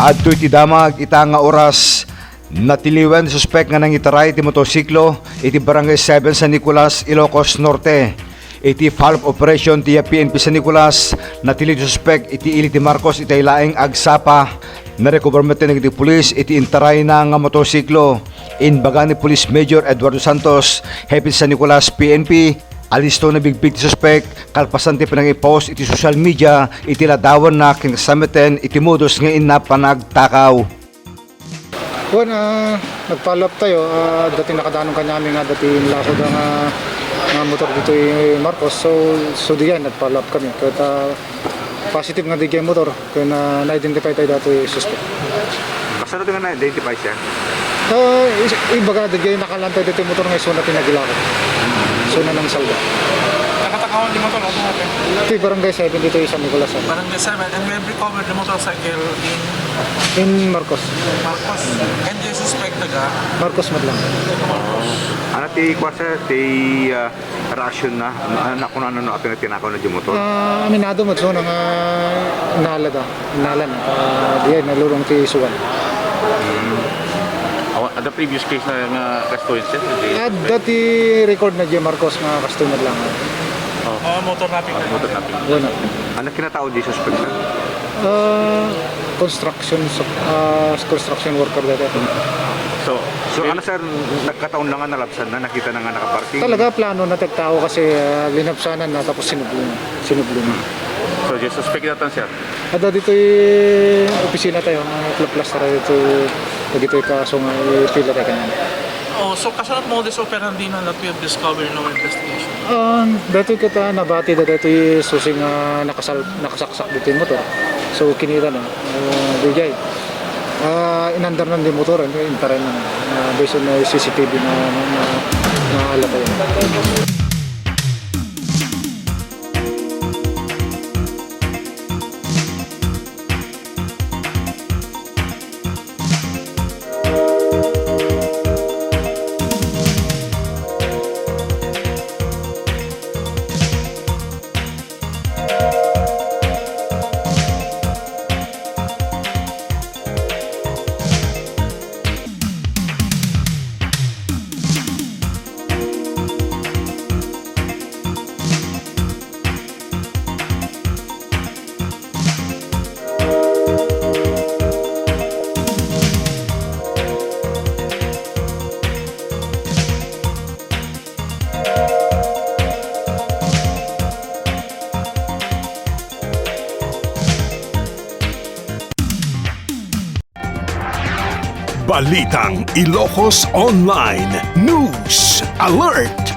Adto iti damag ita nga oras natiliwan suspek nga nang itaray iti motosiklo iti barangay 7 San Nicolas, Ilocos Norte. Iti follow-up operation ti PNP San Nicolas natili suspek iti ili ti Marcos iti laing agsapa na-recover meten iti pulis iti intaray na nga motosiklo. Inbaga ni Police Major Eduardo Santos, Hepe San Nicolas PNP, alisto na bigbig ti suspek kalpasan ti pinang-i-post iti social media iti ladawan na kinasameten iti modus nga inapanagtakaw. Well, nag-follow up tayo. Dati nakadanon ka namin nga dati lakod ang motor dito yung Marcos. So diyan, nag-follow up kami. Kaya positive nga digay motor. Kaya na-identify tayo dati yung suspect. Kasunod nga na-identify siya? Ibaga digay nakalantay dito yung motor ngayon. So na pinagilakot. So na ng salda. Nakatakawan di motor ano natin? Ito yung barangay 7 dito yung San Nicolas. Barangay 7 and we have recovered the motorcycle In Marcos. Marcos. And the suspect taga Marcos Madlang. Ano ti kwasa ti reaction na kung ano na atin na tinakaw na yung motor? Aminado mo so nga inalan. Diyan, nalulong ti Suwan. The previous case na nga kastuin siya? Dati record na J. Marcos nga customer lang. motor napping. Motor natin. Wala. Ano kinatao di suspect na? Construction worker dati. So ano sir, nagkataon lang nga nalapsan na, nakita na nga nakaparking? Talaga plano na tagtao kasi linapsanan na tapos sinublong. So, just suspect natin siya? Ada dito yung opisina tayo, plus tayo dito yung kaso nga ipila tayo kanina. Oh, so kasunod modus operandi na that we have discovered in our investigation. Dito kita nabati dito yung susing nakasaksak dito yung motor. So kinira na, bigay. Inandar na yung motor, intara na based on CCTV na halata yun. Balitang Ilocos Online News Alert!